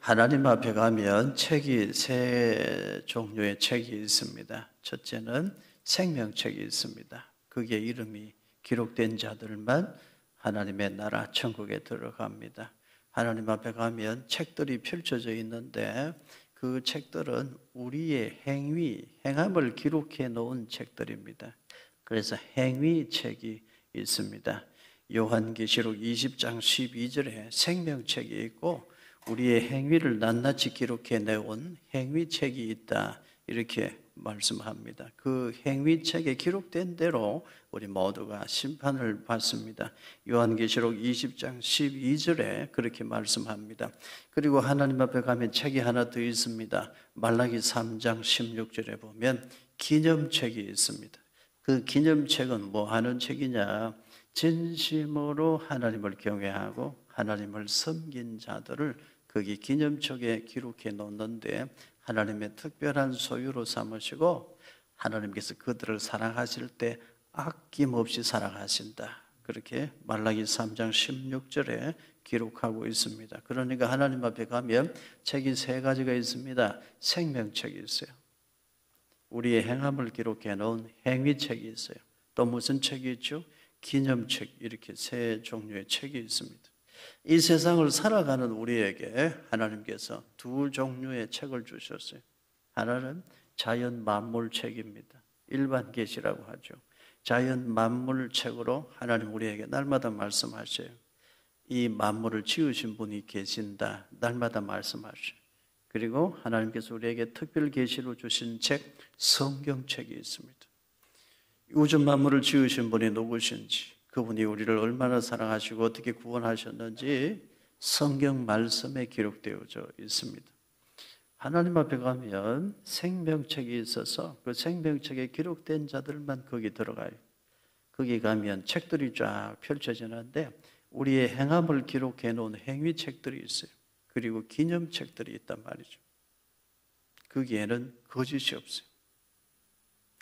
하나님 앞에 가면 책이 세 종류의 책이 있습니다. 첫째는 생명책이 있습니다. 그게 이름이 기록된 자들만 하나님의 나라 천국에 들어갑니다. 하나님 앞에 가면 책들이 펼쳐져 있는데 그 책들은 우리의 행함을 기록해 놓은 책들입니다. 그래서 행위책이 있습니다. 요한계시록 20장 12절에 생명책이 있고 우리의 행위를 낱낱이 기록해 내온 행위책이 있다, 이렇게 말씀합니다. 그 행위책에 기록된 대로 우리 모두가 심판을 받습니다. 요한계시록 20장 12절에 그렇게 말씀합니다. 그리고 하나님 앞에 가면 책이 하나 더 있습니다. 말라기 3장 16절에 보면 기념책이 있습니다. 그 기념책은 뭐 하는 책이냐? 진심으로 하나님을 경외하고 하나님을 섬긴 자들을 거기 기념책에 기록해 놓는데 하나님의 특별한 소유로 삼으시고 하나님께서 그들을 사랑하실 때 아낌없이 사랑하신다, 그렇게 말라기 3장 16절에 기록하고 있습니다. 그러니까 하나님 앞에 가면 책이 세 가지가 있습니다. 생명책이 있어요. 우리의 행함을 기록해 놓은 행위책이 있어요. 또 무슨 책이 있죠? 기념책, 이렇게 세 종류의 책이 있습니다. 이 세상을 살아가는 우리에게 하나님께서 두 종류의 책을 주셨어요. 하나는 자연 만물 책입니다. 일반 계시라고 하죠. 자연 만물 책으로 하나님 우리에게 날마다 말씀하셔요. 이 만물을 지으신 분이 계신다, 날마다 말씀하셔요. 그리고 하나님께서 우리에게 특별 계시로 주신 책, 성경책이 있습니다. 우주 만물을 지으신 분이 누구신지, 그분이 우리를 얼마나 사랑하시고 어떻게 구원하셨는지 성경 말씀에 기록되어져 있습니다. 하나님 앞에 가면 생명책이 있어서 그 생명책에 기록된 자들만 거기 들어가요. 거기 가면 책들이 쫙 펼쳐지는데 우리의 행함을 기록해 놓은 행위책들이 있어요. 그리고 기념책들이 있단 말이죠. 거기에는 거짓이 없어요.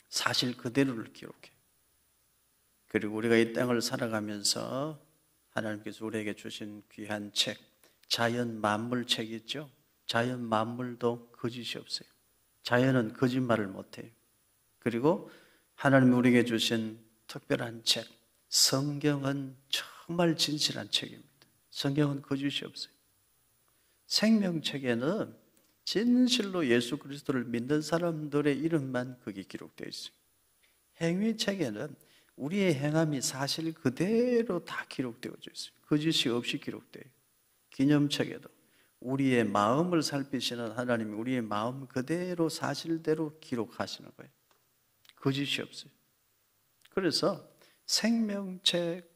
사실 그대로를 기록해요. 그리고 우리가 이 땅을 살아가면서 하나님께서 우리에게 주신 귀한 책, 자연 만물 책 있죠? 자연 만물도 거짓이 없어요. 자연은 거짓말을 못해요. 그리고 하나님이 우리에게 주신 특별한 책, 성경은 정말 진실한 책입니다. 성경은 거짓이 없어요. 생명책에는 진실로 예수 그리스도를 믿는 사람들의 이름만 거기 기록되어 있어요. 행위책에는 우리의 행함이 사실 그대로 다 기록되어져 있어요. 거짓이 없이 기록돼요. 기념책에도 우리의 마음을 살피시는 하나님이 우리의 마음 그대로 사실대로 기록하시는 거예요. 거짓이 없어요. 그래서 생명책,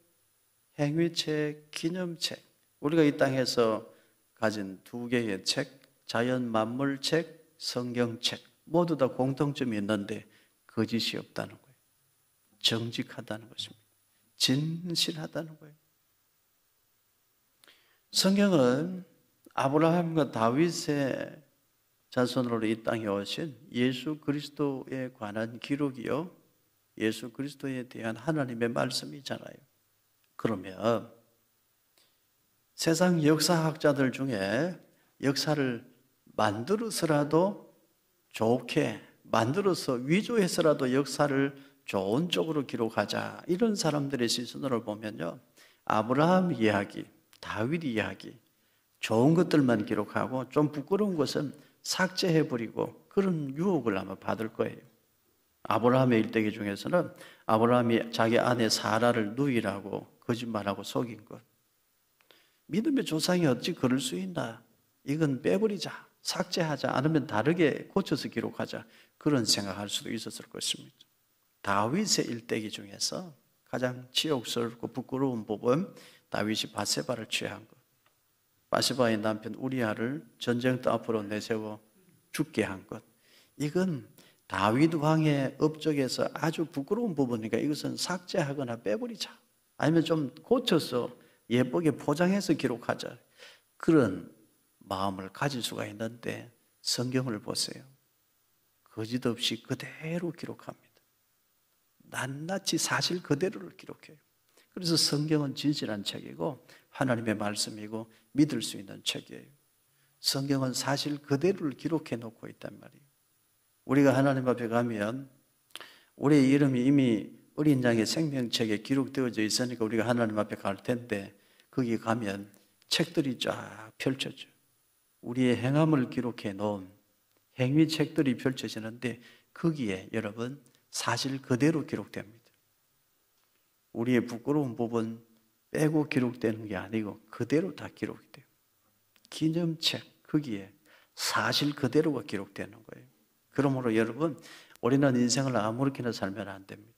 행위책, 기념책, 우리가 이 땅에서 가진 두 개의 책, 자연 만물책, 성경책 모두 다 공통점이 있는데 거짓이 없다는 거예요. 정직하다는 것입니다. 진실하다는 거예요. 성경은 아브라함과 다윗의 자손으로 이 땅에 오신 예수 그리스도에 관한 기록이요, 예수 그리스도에 대한 하나님의 말씀이잖아요. 그러면 세상 역사학자들 중에 역사를 만들어서라도 좋게 만들어서 위조해서라도 역사를 좋은 쪽으로 기록하자, 이런 사람들의 시선으로 보면요, 아브라함 이야기, 다윗 이야기, 좋은 것들만 기록하고 좀 부끄러운 것은 삭제해버리고 그런 유혹을 아마 받을 거예요. 아브라함의 일대기 중에서는 아브라함이 자기 아내 사라를 누이라고 거짓말하고 속인 것, 믿음의 조상이 어찌 그럴 수 있나, 이건 빼버리자, 삭제하자, 아니면 다르게 고쳐서 기록하자, 그런 생각할 수도 있었을 것입니다. 다윗의 일대기 중에서 가장 치욕스럽고 부끄러운 부분, 다윗이 바세바를 취한 것, 바세바의 남편 우리아를 전쟁터 앞으로 내세워 죽게 한 것, 이건 다윗 왕의 업적에서 아주 부끄러운 부분이니까 이것은 삭제하거나 빼버리자, 아니면 좀 고쳐서 예쁘게 포장해서 기록하자, 그런 마음을 가질 수가 있는데 성경을 보세요. 거짓 없이 그대로 기록합니다. 낱낱이 사실 그대로를 기록해요. 그래서 성경은 진실한 책이고 하나님의 말씀이고 믿을 수 있는 책이에요. 성경은 사실 그대로를 기록해 놓고 있단 말이에요. 우리가 하나님 앞에 가면 우리의 이름이 이미 어린 양의 생명책에 기록되어져 있으니까 우리가 하나님 앞에 갈 텐데 거기 가면 책들이 쫙 펼쳐져. 우리의 행함을 기록해 놓은 행위책들이 펼쳐지는데 거기에 여러분 사실 그대로 기록됩니다. 우리의 부끄러운 부분 빼고 기록되는 게 아니고 그대로 다 기록이 돼요. 기념책 거기에 사실 그대로가 기록되는 거예요. 그러므로 여러분 우리는 인생을 아무렇게나 살면 안 됩니다.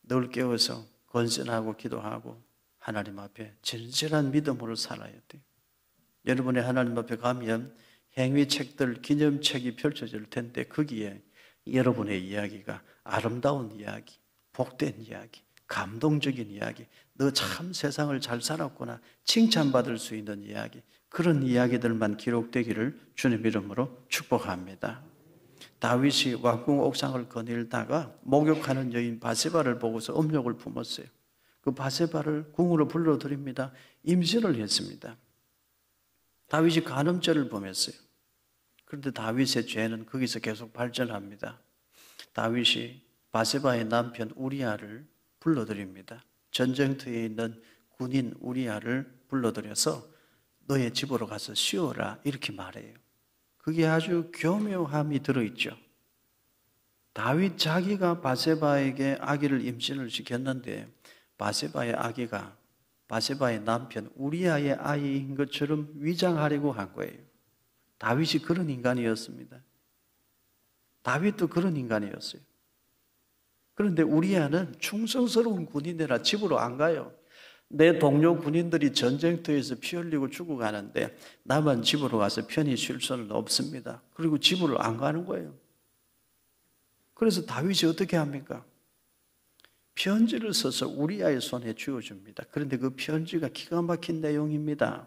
늘 깨워서 건전하고 기도하고 하나님 앞에 진실한 믿음으로 살아야 돼요. 여러분의 하나님 앞에 가면 행위책들, 기념책이 펼쳐질 텐데 거기에 여러분의 이야기가 아름다운 이야기, 복된 이야기, 감동적인 이야기, 너 참 세상을 잘 살았구나 칭찬받을 수 있는 이야기, 그런 이야기들만 기록되기를 주님 이름으로 축복합니다. 다윗이 왕궁 옥상을 거닐다가 목욕하는 여인 바세바를 보고서 음욕을 품었어요. 그 바세바를 궁으로 불러들입니다. 임신을 했습니다. 다윗이 간음죄를 범했어요. 그런데 다윗의 죄는 거기서 계속 발전합니다. 다윗이 바세바의 남편 우리아를 불러들입니다. 전쟁터에 있는 군인 우리아를 불러들여서 너의 집으로 가서 쉬어라 이렇게 말해요. 그게 아주 교묘함이 들어있죠. 다윗 자기가 바세바에게 아기를 임신을 시켰는데 바세바의 아기가 바세바의 남편 우리아의 아이인 것처럼 위장하려고 한 거예요. 다윗이 그런 인간이었습니다. 다윗도 그런 인간이었어요. 그런데 우리아는 충성스러운 군인이라 집으로 안 가요. 내 동료 군인들이 전쟁터에서 피 흘리고 죽어가는데 나만 집으로 가서 편히 쉴 수는 없습니다. 그리고 집으로 안 가는 거예요. 그래서 다윗이 어떻게 합니까? 편지를 써서 우리아의 손에 쥐어줍니다. 그런데 그 편지가 기가 막힌 내용입니다.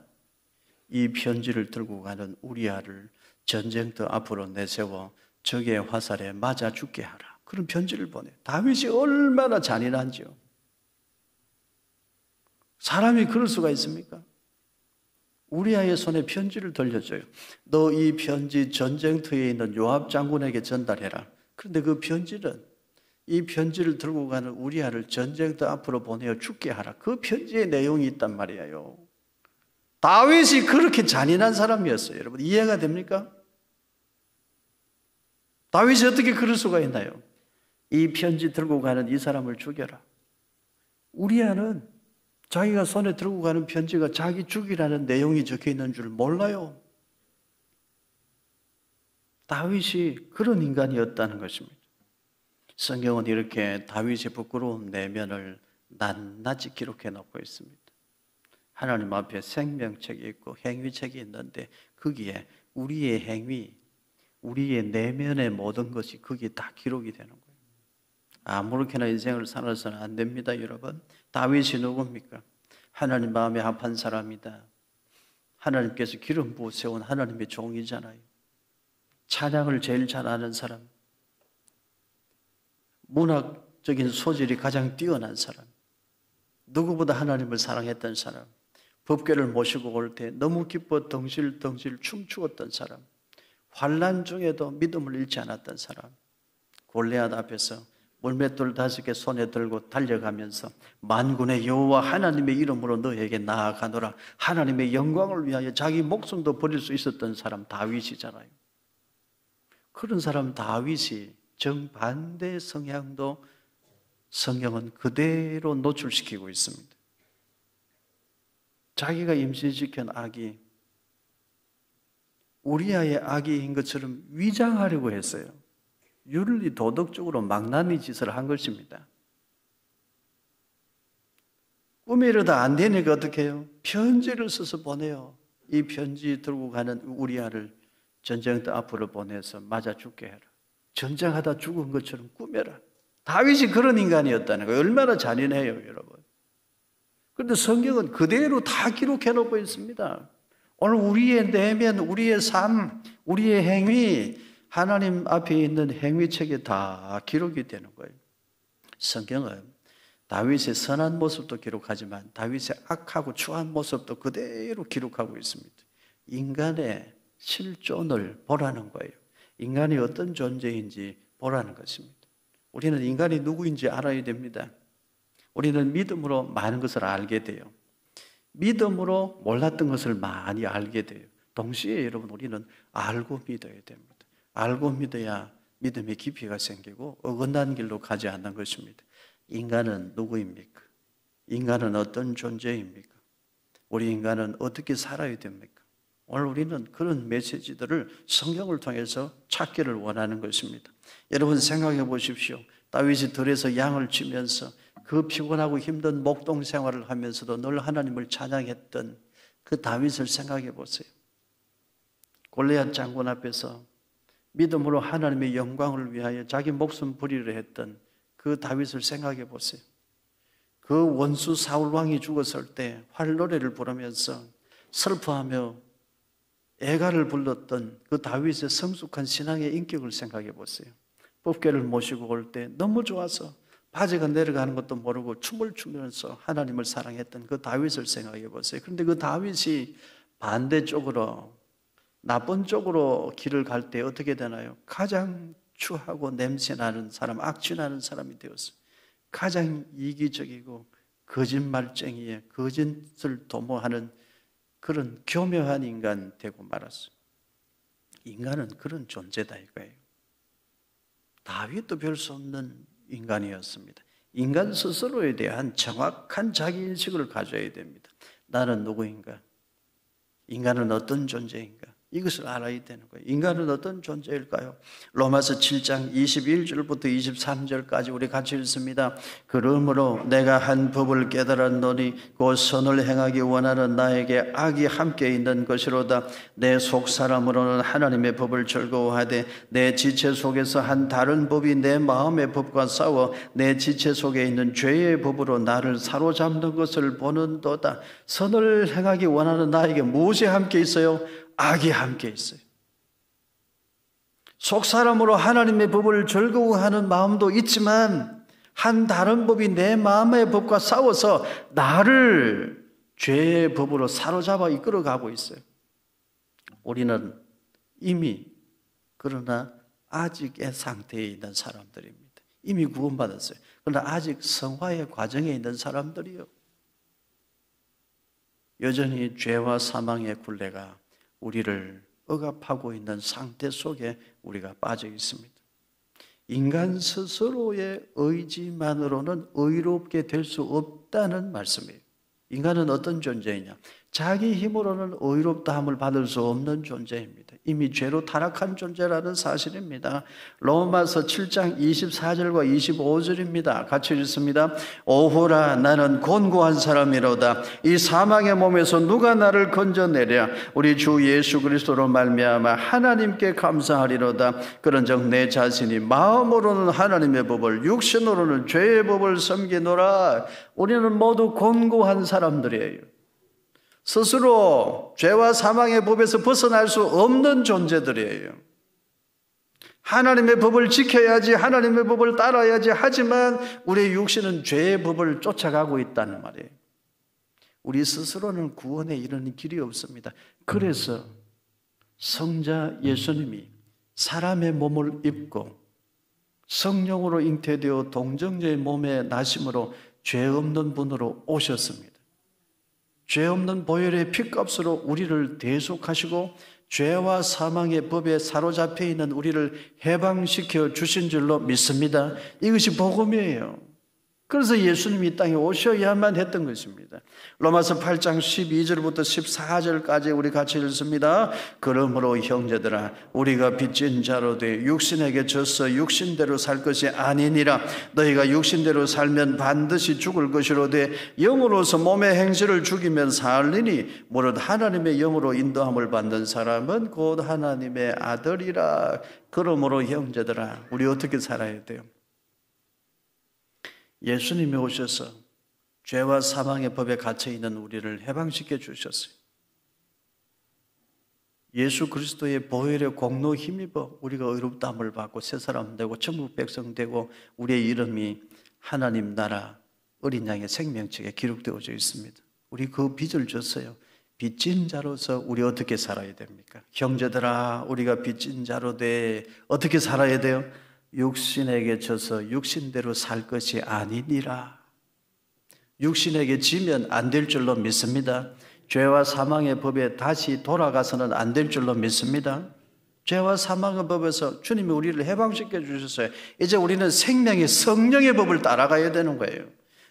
이 편지를 들고 가는 우리아를 전쟁터 앞으로 내세워 적의 화살에 맞아 죽게 하라. 그런 편지를 보내요. 다윗이 얼마나 잔인한지요. 사람이 그럴 수가 있습니까? 우리아의 손에 편지를 돌려줘요. 너 이 편지 전쟁터에 있는 요압 장군에게 전달해라. 그런데 그 편지는 이 편지를 들고 가는 우리아를 전쟁터 앞으로 보내어 죽게 하라. 그 편지의 내용이 있단 말이에요. 다윗이 그렇게 잔인한 사람이었어요. 여러분 이해가 됩니까? 다윗이 어떻게 그럴 수가 있나요? 이 편지 들고 가는 이 사람을 죽여라. 우리아는 자기가 손에 들고 가는 편지가 자기 죽이라는 내용이 적혀 있는 줄 몰라요. 다윗이 그런 인간이었다는 것입니다. 성경은 이렇게 다윗의 부끄러운 내면을 낱낱이 기록해 놓고 있습니다. 하나님 앞에 생명책이 있고 행위책이 있는데 거기에 우리의 행위, 우리의 내면의 모든 것이 거기에 다 기록이 되는 거예요. 아무렇게나 인생을 살아서는 안 됩니다, 여러분. 다윗이 누굽니까? 하나님 마음에 합한 사람이다. 하나님께서 기름 부어 세운 하나님의 종이잖아요. 찬양을 제일 잘 아는 사람, 문학적인 소질이 가장 뛰어난 사람, 누구보다 하나님을 사랑했던 사람, 법궤를 모시고 올 때 너무 기뻐 덩실덩실 춤추었던 사람, 환난 중에도 믿음을 잃지 않았던 사람, 골리앗 앞에서 물맷돌 5개 손에 들고 달려가면서 만군의 여호와 하나님의 이름으로 너에게 나아가노라, 하나님의 영광을 위하여 자기 목숨도 버릴 수 있었던 사람 다윗이잖아요. 그런 사람 다윗이 정반대 성향도 성경은 그대로 노출시키고 있습니다. 자기가 임신시킨 아기, 우리아의 아기인 것처럼 위장하려고 했어요. 윤리 도덕적으로 망나니 짓을 한 것입니다. 꿈이 이러다 안 되니까 어떻게 해요? 편지를 써서 보내요. 이 편지 들고 가는 우리아를 전쟁터 앞으로 보내서 맞아 죽게 해라. 전쟁하다 죽은 것처럼 꾸며라. 다윗이 그런 인간이었다는 거예요. 얼마나 잔인해요, 여러분. 그런데 성경은 그대로 다 기록해 놓고 있습니다. 오늘 우리의 내면, 우리의 삶, 우리의 행위, 하나님 앞에 있는 행위책에 다 기록이 되는 거예요. 성경은 다윗의 선한 모습도 기록하지만 다윗의 악하고 추한 모습도 그대로 기록하고 있습니다. 인간의 실존을 보라는 거예요. 인간이 어떤 존재인지 보라는 것입니다. 우리는 인간이 누구인지 알아야 됩니다. 우리는 믿음으로 많은 것을 알게 돼요. 믿음으로 몰랐던 것을 많이 알게 돼요. 동시에 여러분 우리는 알고 믿어야 됩니다. 알고 믿어야 믿음의 깊이가 생기고 어긋난 길로 가지 않는 것입니다. 인간은 누구입니까? 인간은 어떤 존재입니까? 우리 인간은 어떻게 살아야 됩니까? 오늘 우리는 그런 메시지들을 성경을 통해서 찾기를 원하는 것입니다. 여러분 생각해 보십시오. 다윗이 들에서 양을 치면서 그 피곤하고 힘든 목동 생활을 하면서도 늘 하나님을 찬양했던 그 다윗을 생각해 보세요. 골리앗 장군 앞에서 믿음으로 하나님의 영광을 위하여 자기 목숨 부리려 했던 그 다윗을 생각해 보세요. 그 원수 사울 왕이 죽었을 때 활노래를 부르면서 슬퍼하며 애가를 불렀던 그 다윗의 성숙한 신앙의 인격을 생각해 보세요. 법궤를 모시고 올 때 너무 좋아서 바지가 내려가는 것도 모르고 춤을 추면서 하나님을 사랑했던 그 다윗을 생각해 보세요. 그런데 그 다윗이 반대쪽으로 나쁜 쪽으로 길을 갈 때 어떻게 되나요? 가장 추하고 냄새나는 사람, 악취나는 사람이 되었어요. 가장 이기적이고 거짓말쟁이에 거짓을 도모하는 그런 교묘한 인간 되고 말았어요. 인간은 그런 존재다 이거예요. 다윗도 별 수 없는 인간이었습니다. 인간 스스로에 대한 정확한 자기인식을 가져야 됩니다. 나는 누구인가? 인간은 어떤 존재인가? 이것을 알아야 되는 거예요. 인간은 어떤 존재일까요? 로마서 7장 21절부터 23절까지 우리 같이 읽습니다. 그러므로 내가 한 법을 깨달았노니 곧 선을 행하기 원하는 나에게 악이 함께 있는 것이로다. 내 속사람으로는 하나님의 법을 즐거워하되 내 지체 속에서 한 다른 법이 내 마음의 법과 싸워 내 지체 속에 있는 죄의 법으로 나를 사로잡는 것을 보는도다. 선을 행하기 원하는 나에게 무엇이 함께 있어요? 악이 함께 있어요. 속사람으로 하나님의 법을 즐거워하는 마음도 있지만 한 다른 법이 내 마음의 법과 싸워서 나를 죄의 법으로 사로잡아 이끌어가고 있어요. 우리는 이미 그러나 아직의 상태에 있는 사람들입니다. 이미 구원받았어요. 그러나 아직 성화의 과정에 있는 사람들이요. 여전히 죄와 사망의 굴레가 우리를 억압하고 있는 상태 속에 우리가 빠져 있습니다. 인간 스스로의 의지만으로는 의롭게 될 수 없다는 말씀이에요. 인간은 어떤 존재이냐? 자기 힘으로는 의롭다함을 받을 수 없는 존재입니다. 이미 죄로 타락한 존재라는 사실입니다. 로마서 7장 24절과 25절입니다. 같이 읽습니다. 오호라 나는 곤고한 사람이로다. 이 사망의 몸에서 누가 나를 건져내랴. 우리 주 예수 그리스도로 말미암아 하나님께 감사하리로다. 그런즉 내 자신이 마음으로는 하나님의 법을 육신으로는 죄의 법을 섬기노라. 우리는 모두 곤고한 사람들이에요. 스스로 죄와 사망의 법에서 벗어날 수 없는 존재들이에요. 하나님의 법을 지켜야지, 하나님의 법을 따라야지 하지만 우리의 육신은 죄의 법을 쫓아가고 있다는 말이에요. 우리 스스로는 구원에 이르는 길이 없습니다. 그래서 성자 예수님이 사람의 몸을 입고 성령으로 잉태되어 동정녀의 몸에 나심으로 죄 없는 분으로 오셨습니다. 죄 없는 보혈의 피값으로 우리를 대속하시고 죄와 사망의 법에 사로잡혀 있는 우리를 해방시켜 주신 줄로 믿습니다. 이것이 복음이에요. 그래서 예수님이 이 땅에 오셔야만 했던 것입니다. 로마서 8장 12절부터 14절까지 우리 같이 읽습니다. 그러므로 형제들아 우리가 빚진 자로 돼 육신에게 져서 육신대로 살 것이 아니니라. 너희가 육신대로 살면 반드시 죽을 것이로되 영으로서 몸의 행실을 죽이면 살리니 무릇 하나님의 영으로 인도함을 받는 사람은 곧 하나님의 아들이라. 그러므로 형제들아 우리 어떻게 살아야 돼요? 예수님이 오셔서 죄와 사망의 법에 갇혀있는 우리를 해방시켜 주셨어요. 예수 그리스도의 보혈의 공로 힘입어 우리가 의롭다함을 받고 새 사람 되고 천국 백성 되고 우리의 이름이 하나님 나라 어린 양의 생명책에 기록되어져 있습니다. 우리 그 빚을 졌어요. 빚진 자로서 우리 어떻게 살아야 됩니까? 형제들아, 우리가 빚진 자로 돼 어떻게 살아야 돼요? 육신에게 져서 육신대로 살 것이 아니니라. 육신에게 지면 안 될 줄로 믿습니다. 죄와 사망의 법에 다시 돌아가서는 안 될 줄로 믿습니다. 죄와 사망의 법에서 주님이 우리를 해방시켜 주셨어요. 이제 우리는 생명의 성령의 법을 따라가야 되는 거예요.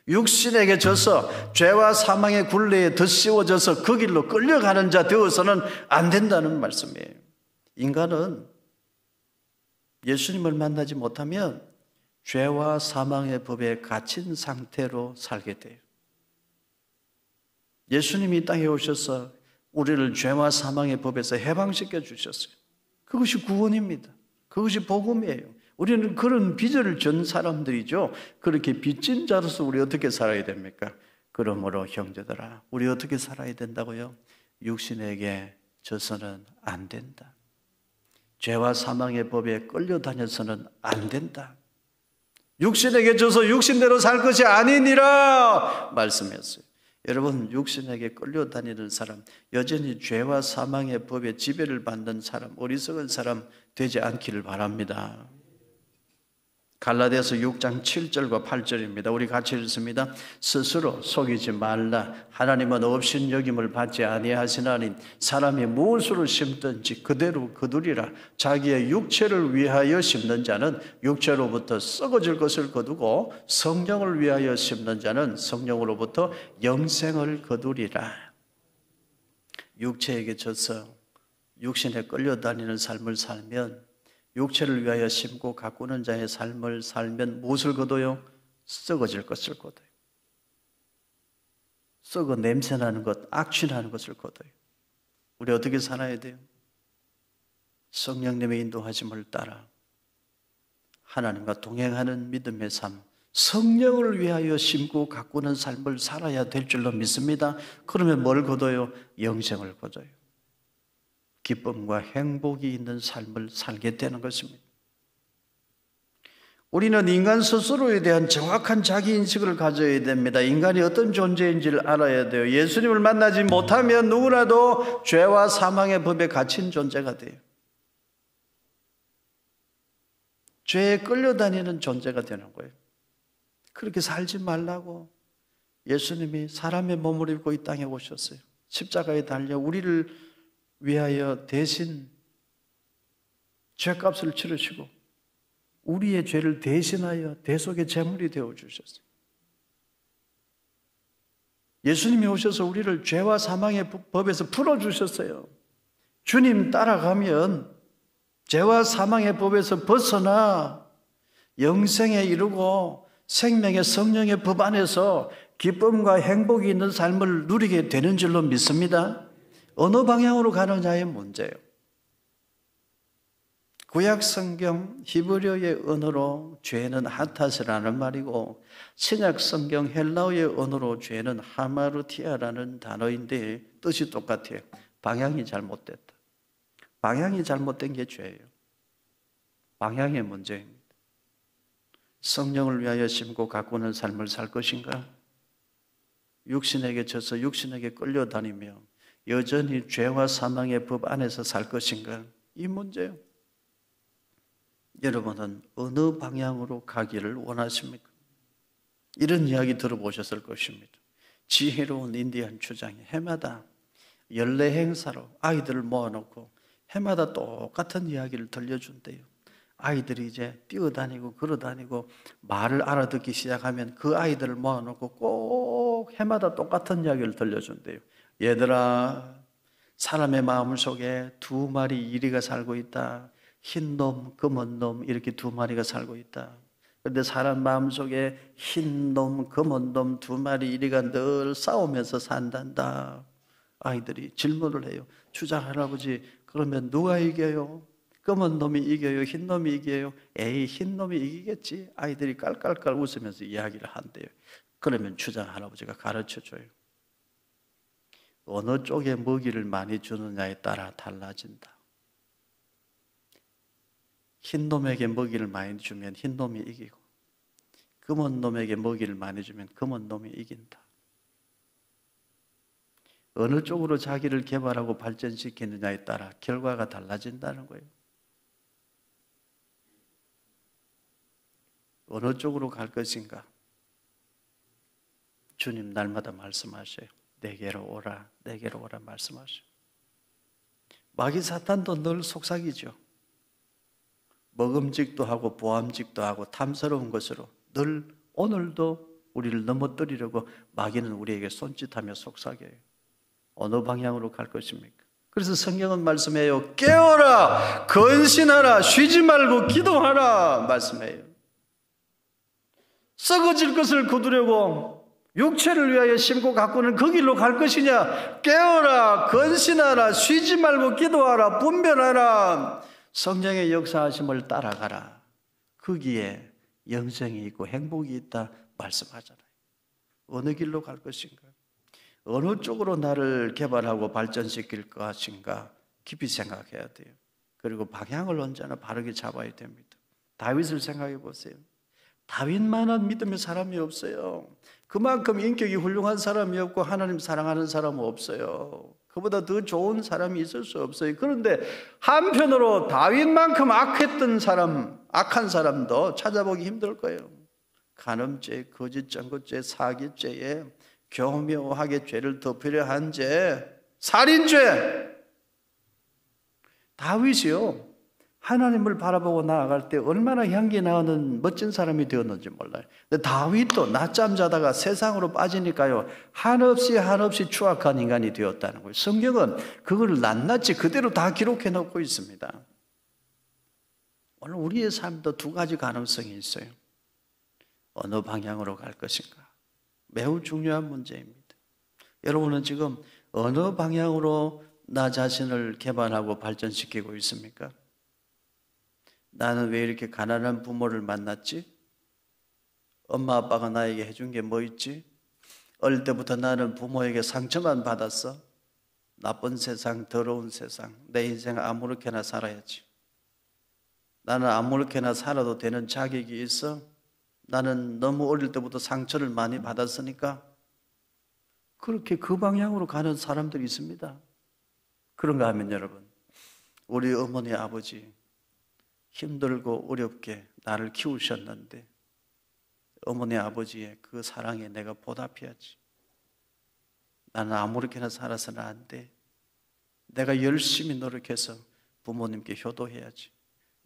육신에게 져서 죄와 사망의 굴레에 더 씌워져서 그 길로 끌려가는 자 되어서는 안 된다는 말씀이에요. 인간은 예수님을 만나지 못하면 죄와 사망의 법에 갇힌 상태로 살게 돼요. 예수님이 이 땅에 오셔서 우리를 죄와 사망의 법에서 해방시켜 주셨어요. 그것이 구원입니다. 그것이 복음이에요. 우리는 그런 비전을 전 사람들이죠. 그렇게 빚진 자로서 우리 어떻게 살아야 됩니까? 그러므로 형제들아, 우리 어떻게 살아야 된다고요? 육신에게 져서는 안 된다. 죄와 사망의 법에 끌려다녀서는 안 된다. 육신에게 져서 육신대로 살 것이 아니니라 말씀했어요. 여러분, 육신에게 끌려다니는 사람, 여전히 죄와 사망의 법에 지배를 받는 사람, 어리석은 사람 되지 않기를 바랍니다. 갈라디아서 6장 7절과 8절입니다. 우리 같이 읽습니다. 스스로 속이지 말라. 하나님은 업신여김을 받지 아니하시나니 사람이 무엇으로 심든지 그대로 거두리라. 자기의 육체를 위하여 심는 자는 육체로부터 썩어질 것을 거두고 성령을 위하여 심는 자는 성령으로부터 영생을 거두리라. 육체에게 져서 육신에 끌려다니는 삶을 살면, 육체를 위하여 심고 가꾸는 자의 삶을 살면 무엇을 거둬요? 썩어질 것을 거둬요. 썩어 냄새나는 것, 악취나는 것을 거둬요. 우리 어떻게 살아야 돼요? 성령님의 인도하심을 따라 하나님과 동행하는 믿음의 삶, 성령을 위하여 심고 가꾸는 삶을 살아야 될 줄로 믿습니다. 그러면 뭘 거둬요? 영생을 거둬요. 기쁨과 행복이 있는 삶을 살게 되는 것입니다. 우리는 인간 스스로에 대한 정확한 자기인식을 가져야 됩니다. 인간이 어떤 존재인지를 알아야 돼요. 예수님을 만나지 못하면 누구라도 죄와 사망의 법에 갇힌 존재가 돼요. 죄에 끌려다니는 존재가 되는 거예요. 그렇게 살지 말라고 예수님이 사람의 몸을 입고 이 땅에 오셨어요. 십자가에 달려 우리를 위하여 대신 죄값을 치르시고 우리의 죄를 대신하여 대속의 제물이 되어주셨어요. 예수님이 오셔서 우리를 죄와 사망의 법에서 풀어주셨어요. 주님 따라가면 죄와 사망의 법에서 벗어나 영생에 이르고 생명의 성령의 법 안에서 기쁨과 행복이 있는 삶을 누리게 되는 줄로 믿습니다. 어느 방향으로 가느냐의 문제예요. 구약 성경 히브리어의 언어로 죄는 하타스라는 말이고, 신약 성경 헬라어의 언어로 죄는 하마르티아라는 단어인데 뜻이 똑같아요. 방향이 잘못됐다. 방향이 잘못된 게 죄예요. 방향의 문제입니다. 성령을 위하여 심고 가꾸는 삶을 살 것인가? 육신에게 져서 육신에게 끌려다니며 여전히 죄와 사망의 법 안에서 살 것인가? 이 문제예요. 여러분은 어느 방향으로 가기를 원하십니까? 이런 이야기 들어보셨을 것입니다. 지혜로운 인디안 주장이 해마다 연례 행사로 아이들을 모아놓고 해마다 똑같은 이야기를 들려준대요. 아이들이 이제 뛰어다니고 걸어다니고 말을 알아듣기 시작하면 그 아이들을 모아놓고 꼭 해마다 똑같은 이야기를 들려준대요. 얘들아, 사람의 마음 속에 두 마리 이리가 살고 있다. 흰 놈, 검은 놈 이렇게 두 마리가 살고 있다. 그런데 사람 마음 속에 흰 놈, 검은 놈 두 마리 이리가 늘 싸우면서 산단다. 아이들이 질문을 해요. 주장 할아버지, 그러면 누가 이겨요? 검은 놈이 이겨요? 흰 놈이 이겨요? 에이, 흰 놈이 이기겠지. 아이들이 깔깔깔 웃으면서 이야기를 한대요. 그러면 주장 할아버지가 가르쳐줘요. 어느 쪽에 먹이를 많이 주느냐에 따라 달라진다. 흰 놈에게 먹이를 많이 주면 흰 놈이 이기고, 검은 놈에게 먹이를 많이 주면 검은 놈이 이긴다. 어느 쪽으로 자기를 개발하고 발전시키느냐에 따라 결과가 달라진다는 거예요. 어느 쪽으로 갈 것인가? 주님 날마다 말씀하셔요. 내게로 오라, 내게로 오라 말씀하셔요. 마귀 사탄도 늘 속삭이죠. 먹음직도 하고 보암직도 하고 탐스러운 것으로 늘 오늘도 우리를 넘어뜨리려고 마귀는 우리에게 손짓하며 속삭여요. 어느 방향으로 갈 것입니까? 그래서 성경은 말씀해요. 깨어라, 근신하라, 쉬지 말고 기도하라 말씀해요. 썩어질 것을 거두려고 육체를 위하여 심고 가꾸는 그 길로 갈 것이냐? 깨어라, 근신하라, 쉬지 말고 기도하라, 분별하라. 성령의 역사하심을 따라가라. 거기에 영생이 있고 행복이 있다 말씀하잖아요. 어느 길로 갈 것인가? 어느 쪽으로 나를 개발하고 발전시킬 것인가 깊이 생각해야 돼요. 그리고 방향을 언제나 바르게 잡아야 됩니다. 다윗을 생각해 보세요. 다윗만한 믿음의 사람이 없어요. 그만큼 인격이 훌륭한 사람이 없고 하나님 사랑하는 사람은 없어요. 그보다 더 좋은 사람이 있을 수 없어요. 그런데 한편으로 다윗만큼 악한 사람도 찾아보기 힘들 거예요. 간음죄, 거짓 증거죄, 사기죄에 교묘하게 죄를 덮으려 한 죄, 살인죄. 다윗이요, 하나님을 바라보고 나아갈 때 얼마나 향기 나는 멋진 사람이 되었는지 몰라요. 근데 다윗도 낮잠 자다가 세상으로 빠지니까요, 한없이 추악한 인간이 되었다는 거예요. 성경은 그걸 낱낱이 그대로 다 기록해 놓고 있습니다. 오늘 우리의 삶도 두 가지 가능성이 있어요. 어느 방향으로 갈 것인가? 매우 중요한 문제입니다. 여러분은 지금 어느 방향으로 나 자신을 개발하고 발전시키고 있습니까? 나는 왜 이렇게 가난한 부모를 만났지? 엄마 아빠가 나에게 해준 게 뭐 있지? 어릴 때부터 나는 부모에게 상처만 받았어. 나쁜 세상, 더러운 세상, 내 인생 아무렇게나 살아야지. 나는 아무렇게나 살아도 되는 자격이 있어? 나는 너무 어릴 때부터 상처를 많이 받았으니까. 그렇게 그 방향으로 가는 사람들이 있습니다. 그런가 하면 여러분, 우리 어머니 아버지 힘들고 어렵게 나를 키우셨는데 어머니 아버지의 그 사랑에 내가 보답해야지. 나는 아무렇게나 살아서는 안 돼. 내가 열심히 노력해서 부모님께 효도해야지.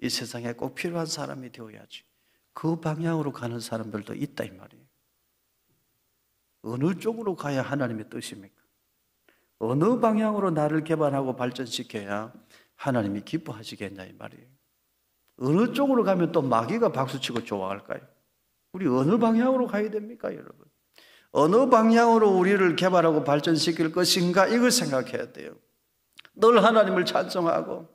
이 세상에 꼭 필요한 사람이 되어야지. 그 방향으로 가는 사람들도 있다 이 말이에요. 어느 쪽으로 가야 하나님의 뜻입니까? 어느 방향으로 나를 개발하고 발전시켜야 하나님이 기뻐하시겠냐 이 말이에요. 어느 쪽으로 가면 또 마귀가 박수치고 좋아할까요? 우리 어느 방향으로 가야 됩니까 여러분? 어느 방향으로 우리를 개발하고 발전시킬 것인가 이걸 생각해야 돼요. 늘 하나님을 찬송하고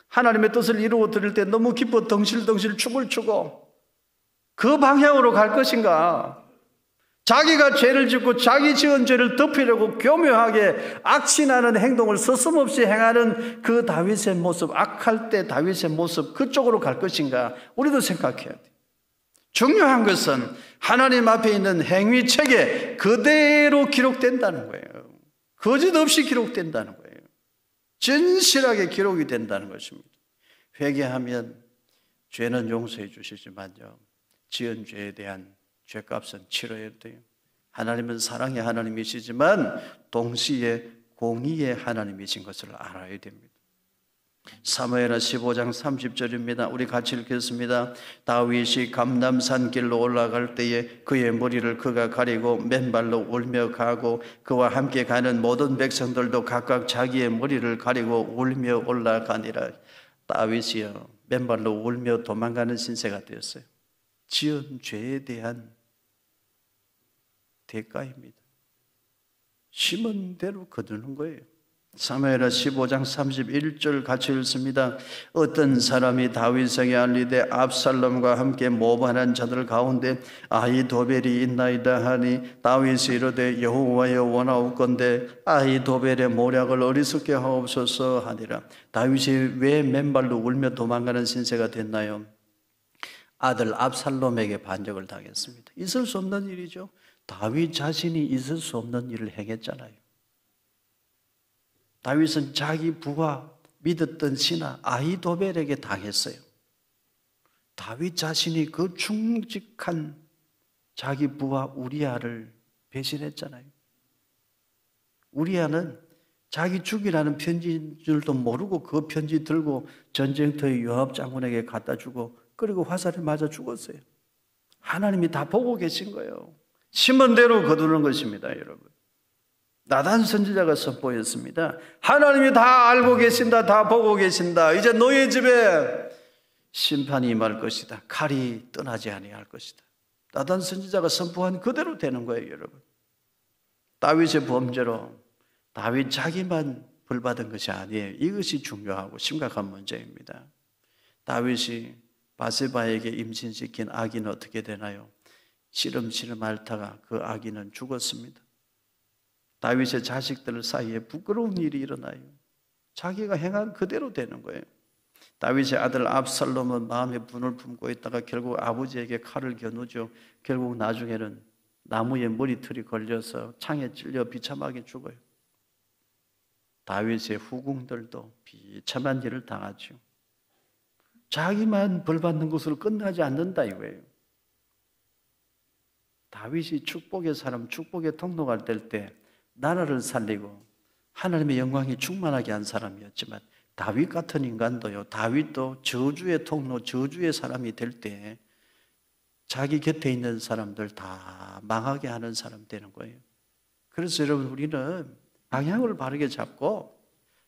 하나님의 뜻을 이루어 드릴 때 너무 기뻐 덩실덩실 춤을 추고 그 방향으로 갈 것인가? 자기가 죄를 짓고 자기 지은 죄를 덮으려고 교묘하게 악신하는 행동을 서슴없이 행하는 그 다윗의 모습, 악할 때 다윗의 모습 그쪽으로 갈 것인가? 우리도 생각해야 돼요. 중요한 것은 하나님 앞에 있는 행위책에 그대로 기록된다는 거예요. 거짓 없이 기록된다는 거예요. 진실하게 기록이 된다는 것입니다. 회개하면 죄는 용서해 주시지만요, 지은 죄에 대한 죄값은 치러야 돼요. 하나님은 사랑의 하나님이시지만 동시에 공의의 하나님이신 것을 알아야 됩니다. 사무엘하 15장 30절입니다. 우리 같이 읽겠습니다. 다윗이 감람산 길로 올라갈 때에 그의 머리를 그가 가리고 맨발로 울며 가고 그와 함께 가는 모든 백성들도 각각 자기의 머리를 가리고 울며 올라가니라. 다윗이요, 맨발로 울며 도망가는 신세가 되었어요. 지은 죄에 대한 대가입니다. 심은 대로 거두는 거예요. 사무엘하 15장 31절 같이 읽습니다. 어떤 사람이 다윗에게 알리되 압살롬과 함께 모반한 자들 가운데 아히도벨이 있나이다 하니 다윗이 이르되 여호와여 원하옵건대 아히도벨의 모략을 어리석게 하옵소서 하니라. 다윗이 왜 맨발로 울며 도망가는 신세가 됐나요? 아들 압살롬에게 반역을 당했습니다. 있을 수 없는 일이죠. 다윗 자신이 있을 수 없는 일을 행했잖아요. 다윗은 자기 부하 믿었던 신하 아히도벨에게 당했어요. 다윗 자신이 그 충직한 자기 부하 우리아를 배신했잖아요. 우리아는 자기 죽이라는 편지인 줄도 모르고 그 편지 들고 전쟁터의 요압 장군에게 갖다 주고 그리고 화살에 맞아 죽었어요. 하나님이 다 보고 계신 거예요. 심은 대로 거두는 것입니다, 여러분. 나단 선지자가 선포했습니다. 하나님이 다 알고 계신다, 다 보고 계신다. 이제 너희 집에 심판이 임할 것이다. 칼이 떠나지 아니할 것이다. 나단 선지자가 선포한 그대로 되는 거예요, 여러분. 다윗의 범죄로 다윗 자기만 벌받은 것이 아니에요. 이것이 중요하고 심각한 문제입니다. 다윗이 바세바에게 임신시킨 아기는 어떻게 되나요? 시름시름 앓다가 그 아기는 죽었습니다. 다윗의 자식들 사이에 부끄러운 일이 일어나요. 자기가 행한 그대로 되는 거예요. 다윗의 아들 압살롬은 마음에 분을 품고 있다가 결국 아버지에게 칼을 겨누죠. 결국 나중에는 나무에 머리털이 걸려서 창에 찔려 비참하게 죽어요. 다윗의 후궁들도 비참한 일을 당하죠. 자기만 벌받는 것으로 끝나지 않는다 이거예요. 다윗이 축복의 사람, 축복의 통로가 될 때 나라를 살리고 하나님의 영광이 충만하게 한 사람이었지만 다윗 같은 인간도요. 다윗도 저주의 통로, 저주의 사람이 될 때 자기 곁에 있는 사람들 다 망하게 하는 사람 되는 거예요. 그래서 여러분 우리는 방향을 바르게 잡고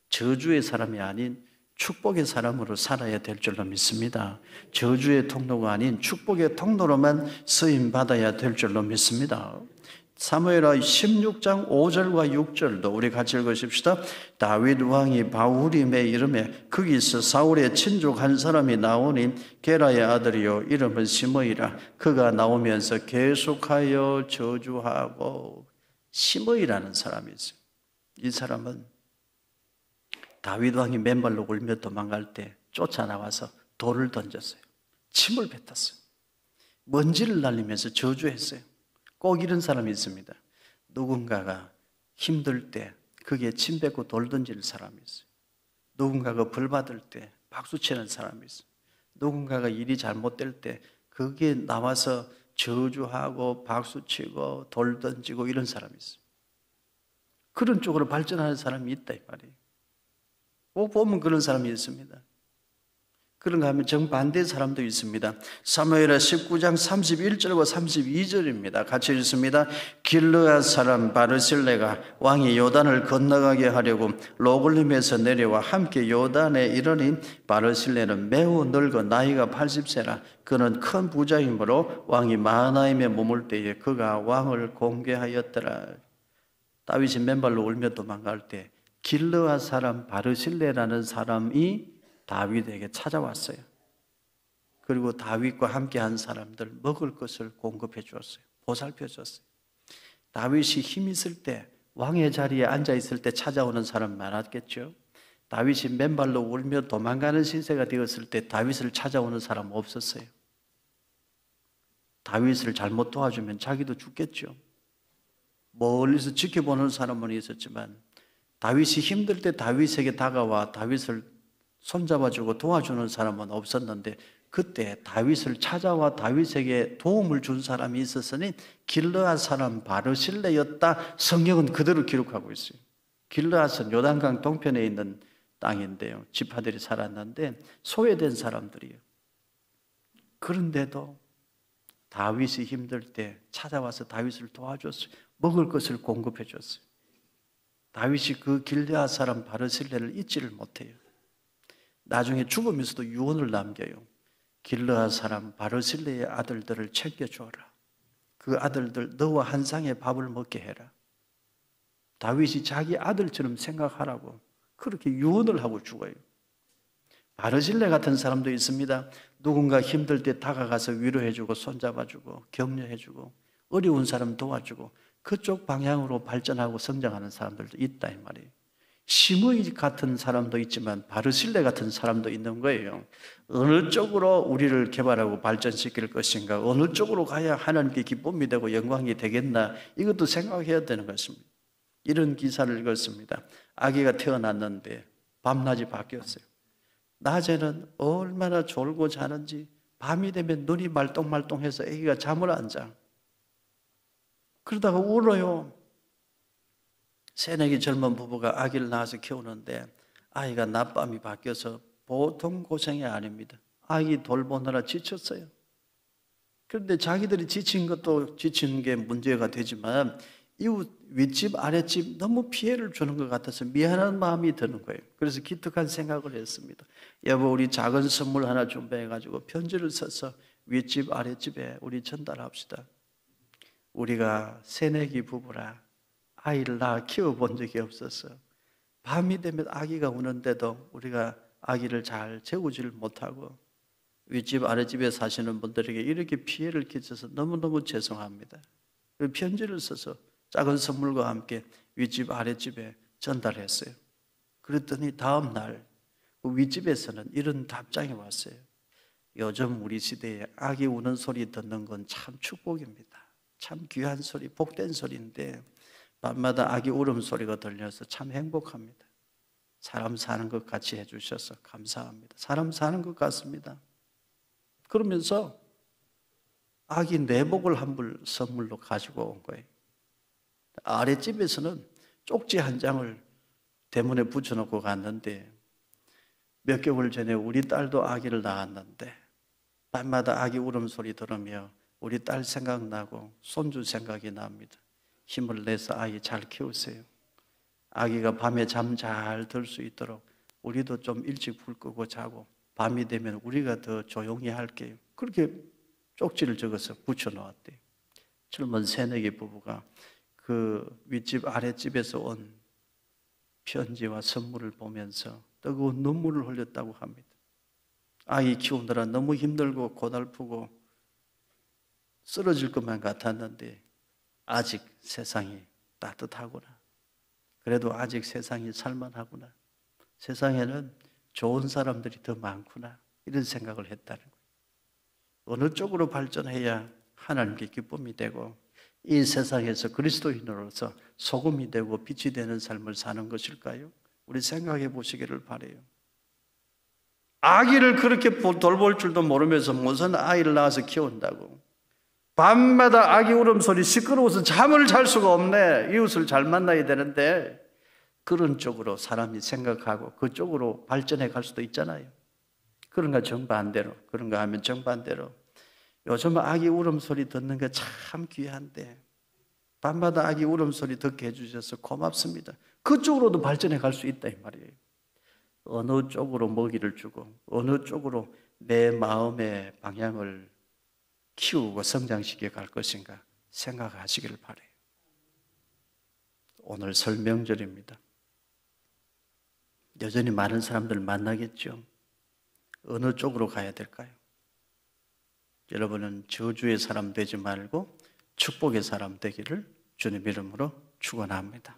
저주의 사람이 아닌 축복의 사람으로 살아야 될 줄로 믿습니다. 저주의 통로가 아닌 축복의 통로로만 쓰임받아야 될 줄로 믿습니다. 사무엘하 16장 5절과 6절도 우리 같이 읽으십시다. 다윗 왕이 바후림에 이름에 거기서 사울의 친족 한 사람이 나오니 게라의 아들이요 이름은 시므이라. 그가 나오면서 계속하여 저주하고. 시므이라는 사람이 있어요. 이 사람은 다윗 왕이 맨발로 울며 도망갈 때 쫓아나와서 돌을 던졌어요. 침을 뱉었어요. 먼지를 날리면서 저주했어요. 꼭 이런 사람이 있습니다. 누군가가 힘들 때 그게 침 뱉고 돌 던질 사람이 있어요. 누군가가 벌 받을 때 박수치는 사람이 있어요. 누군가가 일이 잘못될 때 그게 나와서 저주하고 박수치고 돌 던지고 이런 사람이 있어요. 그런 쪽으로 발전하는 사람이 있다 이 말이에요. 꼭 보면 그런 사람이 있습니다. 그런가 하면 정반대의 사람도 있습니다. 사무엘하 19장 31절과 32절입니다. 같이 읽습니다. 길르앗 사람 바르실레가 왕이 요단을 건너가게 하려고 로글림에서 내려와 함께 요단에 이르니 바르실레는 매우 늙어 나이가 80세라. 그는 큰 부자이므로 왕이 마하나임에 머물 때에 그가 왕을 공개하였더라. 다윗이 맨발로 울며 도망갈 때 길르앗 사람 바르실레라는 사람이 다윗에게 찾아왔어요. 그리고 다윗과 함께 한 사람들 먹을 것을 공급해 주었어요. 보살펴 줬어요. 다윗이 힘 있을 때 왕의 자리에 앉아 있을 때 찾아오는 사람 많았겠죠. 다윗이 맨발로 울며 도망가는 신세가 되었을 때 다윗을 찾아오는 사람 없었어요. 다윗을 잘못 도와주면 자기도 죽겠죠. 멀리서 지켜보는 사람은 있었지만 다윗이 힘들 때 다윗에게 다가와 다윗을 손잡아주고 도와주는 사람은 없었는데 그때 다윗을 찾아와 다윗에게 도움을 준 사람이 있었으니 길르앗 사람 바르실레였다. 성경은 그대로 기록하고 있어요. 길르앗은 요단강 동편에 있는 땅인데요. 지파들이 살았는데 소외된 사람들이에요. 그런데도 다윗이 힘들 때 찾아와서 다윗을 도와줬어요. 먹을 것을 공급해 줬어요. 다윗이 그 길르앗 사람 바르실레를 잊지를 못해요. 나중에 죽으면서도 유언을 남겨요. 길르앗 사람 바르실레의 아들들을 챙겨주어라. 그 아들들 너와 한 상의 밥을 먹게 해라. 다윗이 자기 아들처럼 생각하라고 그렇게 유언을 하고 죽어요. 바르실레 같은 사람도 있습니다. 누군가 힘들 때 다가가서 위로해주고 손잡아주고 격려해주고 어려운 사람 도와주고 그쪽 방향으로 발전하고 성장하는 사람들도 있다 이 말이에요. 시므이 같은 사람도 있지만 바르실레 같은 사람도 있는 거예요. 어느 쪽으로 우리를 개발하고 발전시킬 것인가, 어느 쪽으로 가야 하나님께 기쁨이 되고 영광이 되겠나, 이것도 생각해야 되는 것입니다. 이런 기사를 읽었습니다. 아기가 태어났는데 밤낮이 바뀌었어요. 낮에는 얼마나 졸고 자는지 밤이 되면 눈이 말똥말똥해서 아기가 잠을 안 자. 그러다가 울어요. 새내기 젊은 부부가 아기를 낳아서 키우는데 아이가 낮밤이 바뀌어서 보통 고생이 아닙니다. 아기 돌보느라 지쳤어요. 그런데 자기들이 지친 것도 지친 게 문제가 되지만 이웃 윗집 아랫집 너무 피해를 주는 것 같아서 미안한 마음이 드는 거예요. 그래서 기특한 생각을 했습니다. 여보, 우리 작은 선물 하나 준비해가지고 편지를 써서 윗집 아랫집에 우리 전달합시다. 우리가 새내기 부부라 아이를 낳아 키워본 적이 없어서 밤이 되면 아기가 우는데도 우리가 아기를 잘 재우지를 못하고 윗집 아랫집에 사시는 분들에게 이렇게 피해를 끼쳐서 너무너무 죄송합니다. 편지를 써서 작은 선물과 함께 윗집 아랫집에 전달했어요. 그랬더니 다음 날 그 윗집에서는 이런 답장이 왔어요. 요즘 우리 시대에 아기 우는 소리 듣는 건 참 축복입니다. 참 귀한 소리, 복된 소리인데 밤마다 아기 울음소리가 들려서 참 행복합니다. 사람 사는 것 같이 해주셔서 감사합니다. 사람 사는 것 같습니다. 그러면서 아기 내복을 한 벌 선물로 가지고 온 거예요. 아랫집에서는 쪽지 한 장을 대문에 붙여놓고 갔는데 몇 개월 전에 우리 딸도 아기를 낳았는데 밤마다 아기 울음소리 들으며 우리 딸 생각나고 손주 생각이 납니다. 힘을 내서 아이 잘 키우세요. 아기가 밤에 잠 잘 들 수 있도록 우리도 좀 일찍 불 끄고 자고 밤이 되면 우리가 더 조용히 할게요. 그렇게 쪽지를 적어서 붙여놓았대요. 젊은 새내기 부부가 그 윗집 아랫집에서 온 편지와 선물을 보면서 뜨거운 눈물을 흘렸다고 합니다. 아이 키우느라 너무 힘들고 고달프고 쓰러질 것만 같았는데 아직 세상이 따뜻하구나. 그래도 아직 세상이 살만하구나. 세상에는 좋은 사람들이 더 많구나. 이런 생각을 했다는 거예요. 어느 쪽으로 발전해야 하나님께 기쁨이 되고 이 세상에서 그리스도인으로서 소금이 되고 빛이 되는 삶을 사는 것일까요? 우리 생각해 보시기를 바라요. 아기를 그렇게 돌볼 줄도 모르면서 무슨 아이를 낳아서 키운다고. 밤마다 아기 울음소리 시끄러워서 잠을 잘 수가 없네. 이웃을 잘 만나야 되는데 그런 쪽으로 사람이 생각하고 그쪽으로 발전해 갈 수도 있잖아요. 그런가 정반대로, 그런가 하면 정반대로 요즘 아기 울음소리 듣는 게 참 귀한데 밤마다 아기 울음소리 듣게 해주셔서 고맙습니다. 그쪽으로도 발전해 갈 수 있다 이 말이에요. 어느 쪽으로 먹이를 주고 어느 쪽으로 내 마음의 방향을 키우고 성장시켜 갈 것인가 생각하시기를 바라요. 오늘 설 명절입니다. 여전히 많은 사람들 만나겠죠. 어느 쪽으로 가야 될까요? 여러분은 저주의 사람 되지 말고 축복의 사람 되기를 주님 이름으로 축원합니다.